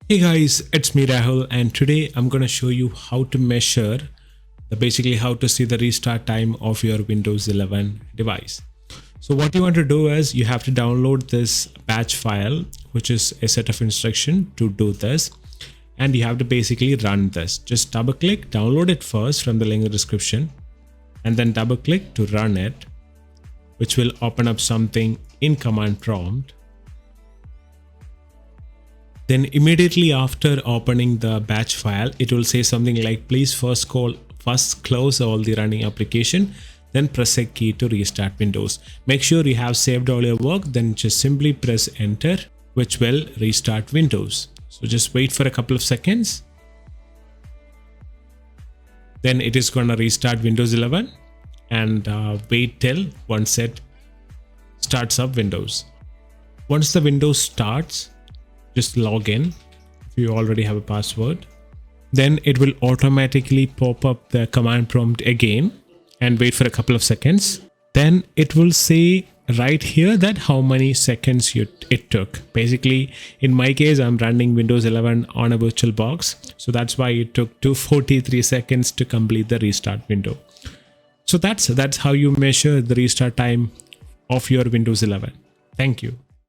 Hey guys, it's me Rahul, and today I'm going to show you how to measure basically how to see the restart time of your Windows 11 device. So what you want to do is you have to download this batch file, which is a set of instruction to do this, and you have to basically run this. Just double click, download it first from the link in the description, and then double click to run it, which will open up something in command prompt. Then immediately after opening the batch file, it will say something like, please first close all the running application, then press a key to restart Windows. Make sure you have saved all your work, then just simply press enter, which will restart Windows. So just wait for a couple of seconds. Then it is going to restart Windows 11 and wait till once it starts up Windows. Once the Windows starts, just log in if you already have a password. Then it will automatically pop up the command prompt again and wait for a couple of seconds. Then it will say right here that how many seconds it took. Basically, in my case, I'm running Windows 11 on a VirtualBox. So that's why it took 243 seconds to complete the restart window. So that's how you measure the restart time of your Windows 11. Thank you.